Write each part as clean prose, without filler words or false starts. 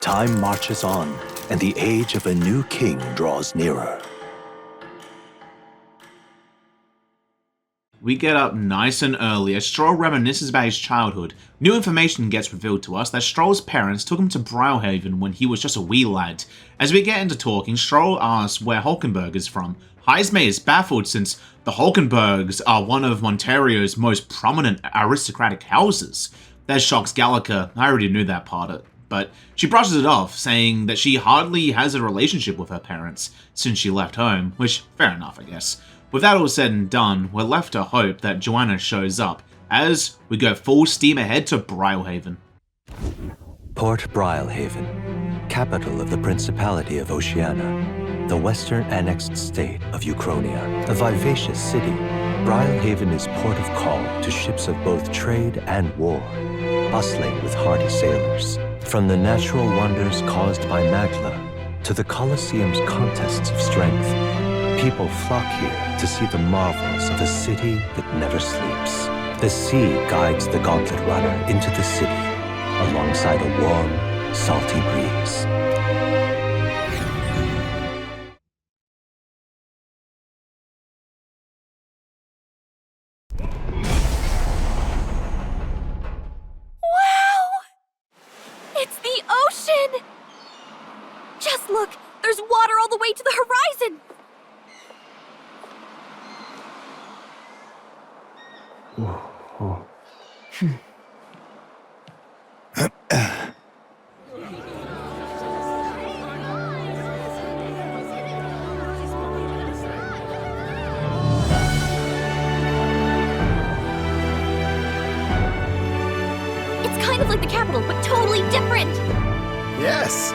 Time marches on, and the age of a new king draws nearer. We get up nice and early as Stroll reminisces about his childhood. New information gets revealed to us that Stroll's parents took him to Brilehaven when he was just a wee lad. As we get into talking, Stroll asks where Hulkenberg is from. Heismay is baffled since the Hulkenbergs are one of Monterio's most prominent aristocratic houses. That shocks Gallica. I already knew that part, but she brushes it off, saying that she hardly has a relationship with her parents since she left home, which, fair enough, I guess. With that all said and done, we're left to hope that Joanna shows up, as we go full steam ahead to Brilehaven. Port Brilehaven, capital of the Principality of Oceania, the western annexed state of Uchronia. A vivacious city, Brilehaven is port of call to ships of both trade and war, bustling with hardy sailors. From the natural wonders caused by Magla to the Colosseum's contests of strength, people flock here to see the marvels of a city that never sleeps. The sea guides the gauntlet runner into the city alongside a warm, salty breeze. Wow! It's the ocean! Just look, there's water all the way to the horizon! It's kind of like the capital, but totally different! Yes!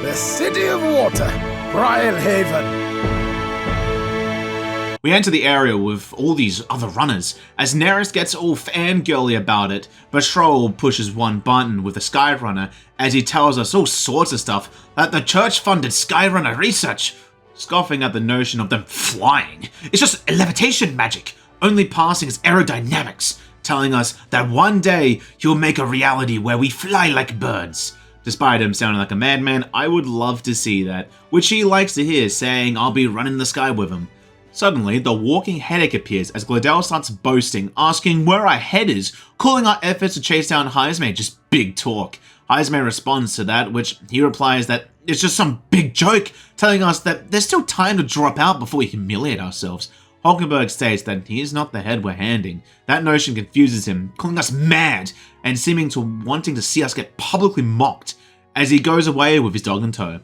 The City of Water, Brilehaven. We enter the area with all these other runners, as Neris gets all fangirly about it, but Stroll pushes one button with the Skyrunner as he tells us all sorts of stuff, that the church funded Skyrunner research, scoffing at the notion of them flying. It's just levitation magic, only passing as aerodynamics, telling us that one day he'll make a reality where we fly like birds. Despite him sounding like a madman, I would love to see that, which he likes to hear, saying I'll be running the sky with him. Suddenly, the walking headache appears as Glodell starts boasting, asking where our head is, calling our efforts to chase down Heismay just big talk. Heismay responds to that, which he replies that it's just some big joke, telling us that there's still time to drop out before we humiliate ourselves. Hulkenberg states that he is not the head we're handing. That notion confuses him, calling us mad, and seeming to wanting to see us get publicly mocked, as he goes away with his dog in tow.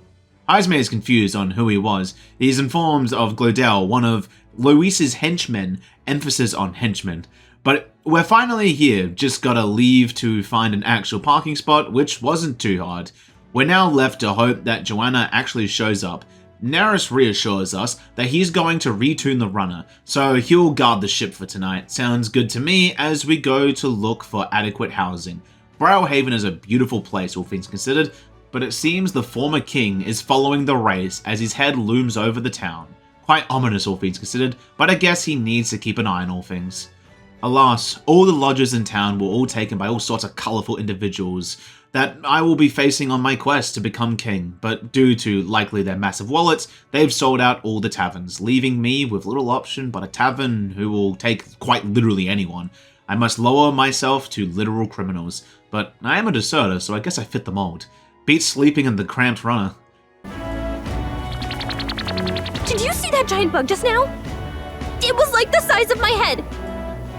Heismay is confused on who he was. He is informed of Glodell, one of Luis's henchmen, emphasis on henchmen. But we're finally here, just gotta leave to find an actual parking spot, which wasn't too hard. We're now left to hope that Joanna actually shows up. Neris reassures us that he's going to retune the runner, so he'll guard the ship for tonight. Sounds good to me as we go to look for adequate housing. Brilehaven is a beautiful place, all things considered, but it seems the former king is following the race as his head looms over the town. Quite ominous, all things considered, but I guess he needs to keep an eye on all things. Alas, all the lodges in town were all taken by all sorts of colourful individuals that I will be facing on my quest to become king, but due to likely their massive wallets, they've sold out all the taverns, leaving me with little option but a tavern who will take quite literally anyone. I must lower myself to literal criminals, but I am a deserter, so I guess I fit the mold. Beats sleeping in the cramped runner. Did you see that giant bug just now? It was like the size of my head!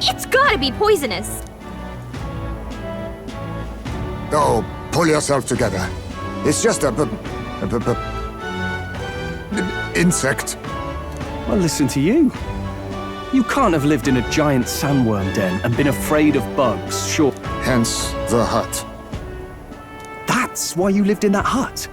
It's gotta be poisonous! Oh, pull yourself together. It's just a insect. Well, listen to you. You can't have lived in a giant sandworm den and been afraid of bugs, sure. Hence the hut. That's why you lived in that hut.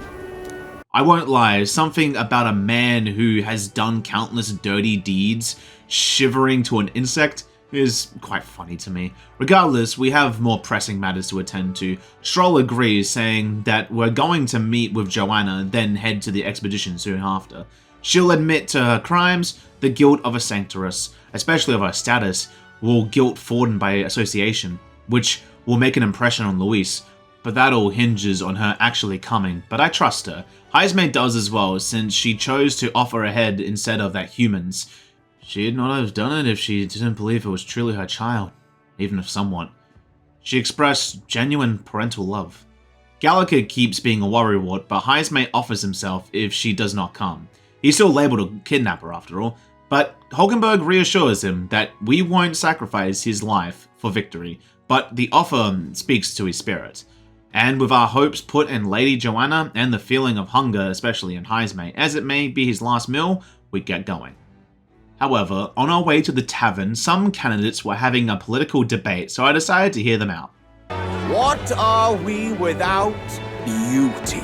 I won't lie, something about a man who has done countless dirty deeds shivering to an insect is quite funny to me. Regardless, we have more pressing matters to attend to. Stroll agrees, saying that we're going to meet with Joanna, then head to the expedition soon after. She'll admit to her crimes, the guilt of a sanctoress, especially of her status, will guilt Forden by association, which will make an impression on Luis. but that all hinges on her actually coming, but I trust her. Heismay does as well, since she chose to offer a head instead of that human's. She'd not have done it if she didn't believe it was truly her child, even if somewhat. She expressed genuine parental love. Gallagher keeps being a worrywart, but Heismay offers himself if she does not come. He's still labeled a kidnapper after all, but Hulkenberg reassures him that we won't sacrifice his life for victory, but the offer speaks to his spirit. And with our hopes put in Lady Joanna and the feeling of hunger, especially in Heismay, as it may be his last meal, we get going. However, on our way to the tavern, some candidates were having a political debate, so I decided to hear them out. What are we without beauty?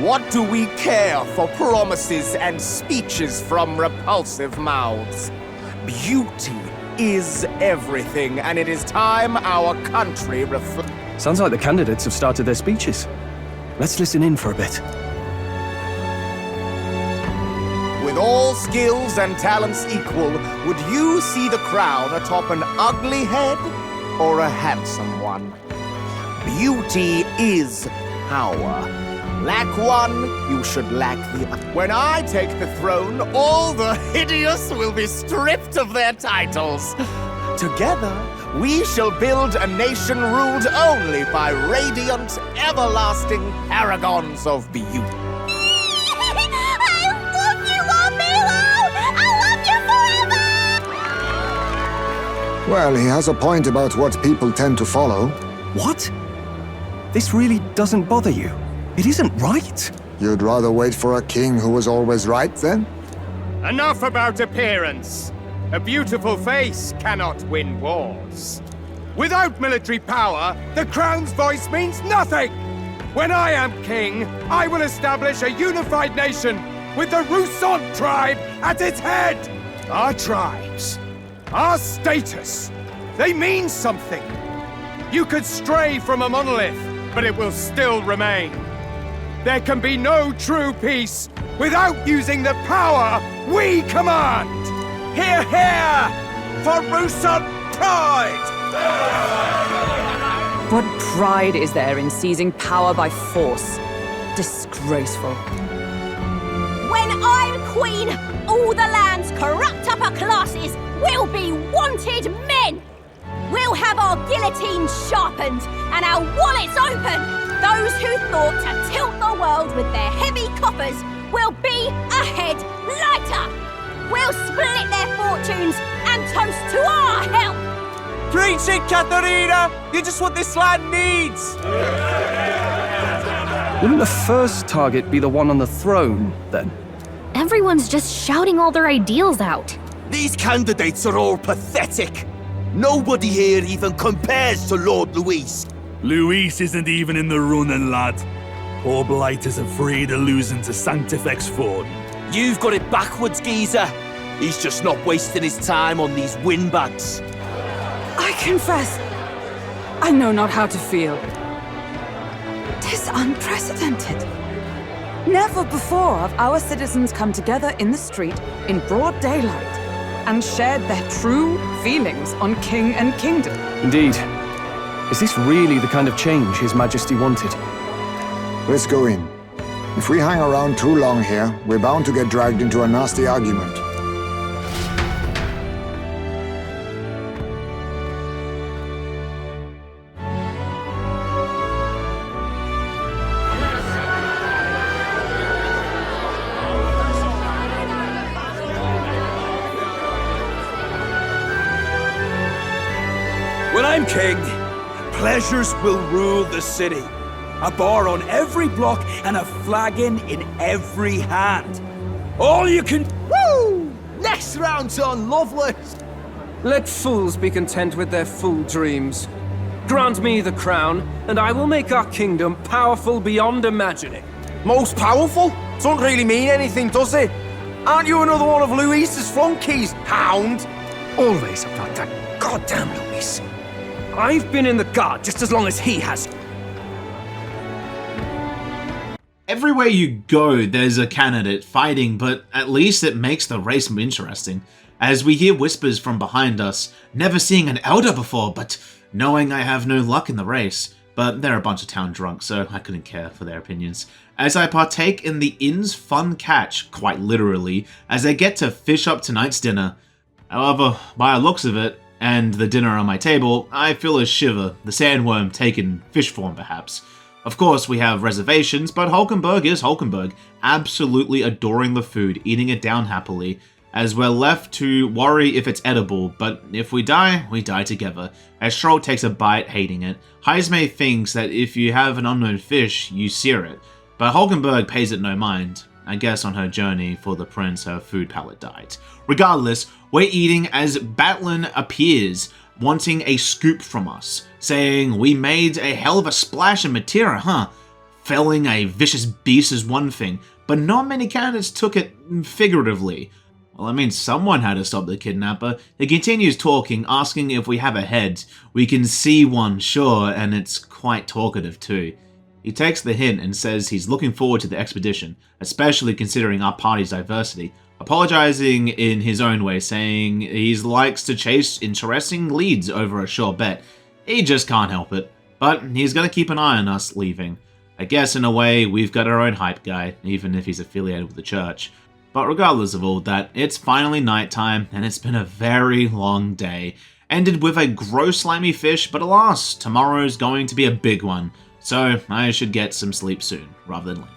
What do we care for promises and speeches from repulsive mouths? Beauty is everything, and it is time our country Sounds like the candidates have started their speeches. Let's listen in for a bit. With all skills and talents equal, would you see the crown atop an ugly head or a handsome one? Beauty is power. Lack one, you should lack the other. When I take the throne, all the hideous will be stripped of their titles. Together, we shall build a nation ruled only by radiant, everlasting paragons of beauty. I love you, Milo! I love you forever! Well, he has a point about what people tend to follow. What? This really doesn't bother you? It isn't right. You'd rather wait for a king who was always right, then? Enough about appearance. A beautiful face cannot win wars. Without military power, the crown's voice means nothing. When I am king, I will establish a unified nation with the Roussan tribe at its head. Our tribes, our status, they mean something. You could stray from a monolith, but it will still remain. There can be no true peace without using the power we command. Hear, hear, for Roussan pride! What pride is there in seizing power by force? Disgraceful. When I'm queen, all the land's corrupt upper classes will be wanted men! We'll have our guillotines sharpened and our wallets open! Those who thought to tilt the world with their heavy coffers will be a head lighter! We'll split their fortunes and toast to our help! Preach it, Katharina! You're just what this land needs! Wouldn't the first target be the one on the throne, then? Everyone's just shouting all their ideals out. These candidates are all pathetic. Nobody here even compares to Lord Luis. Luis isn't even in the running, lad. Poor Blight is afraid of losing to Sanctifex Ford. You've got it backwards, geezer. He's just not wasting his time on these windbags. I confess, I know not how to feel. 'Tis unprecedented. Never before have our citizens come together in the street in broad daylight and shared their true feelings on king and kingdom. Indeed. Is this really the kind of change His Majesty wanted? Let's go in. If we hang around too long here, we're bound to get dragged into a nasty argument. When I'm king, pleasures will rule the city. A bar on every block and a flagon in every hand. All you can... Woo! Next round's on Loveless! Let fools be content with their fool dreams. Grant me the crown, and I will make our kingdom powerful beyond imagining. Most powerful? Doesn't really mean anything, does it? Aren't you another one of Luis's flunkies, hound? Always about that goddamn Luis. I've been in the guard just as long as he has. Everywhere you go, there's a candidate fighting, but at least it makes the race interesting. As we hear whispers from behind us, never seeing an elder before, but knowing I have no luck in the race. but they're a bunch of town drunks, so I couldn't care for their opinions. As I partake in the inn's fun catch, quite literally, as I get to fish up tonight's dinner. However, by the looks of it, and the dinner on my table, I feel a shiver, the sandworm taken fish form perhaps. Of course, we have reservations, but Hulkenberg is Hulkenberg, absolutely adoring the food, eating it down happily, as we're left to worry if it's edible, but if we die together, as Stroll takes a bite, hating it. Heisme thinks that if you have an unknown fish, you sear it, but Hulkenberg pays it no mind. I guess on her journey for the prince, her food palate died. Regardless, we're eating as Batlin appears, wanting a scoop from us, saying we made a hell of a splash in Matera, huh? Felling a vicious beast is one thing, but not many candidates took it figuratively. Well, I mean, someone had to stop the kidnapper. He continues talking, asking if we have a head. We can see one, sure, and it's quite talkative too. He takes the hint and says he's looking forward to the expedition, especially considering our party's diversity, apologizing in his own way, saying he likes to chase interesting leads over a sure bet. He just can't help it, but he's gonna keep an eye on us leaving. I guess in a way, we've got our own hype guy, even if he's affiliated with the church. But regardless of all that, it's finally nighttime, and it's been a very long day. Ended with a gross slimy fish, but alas, tomorrow's going to be a big one. So I should get some sleep soon, rather than later.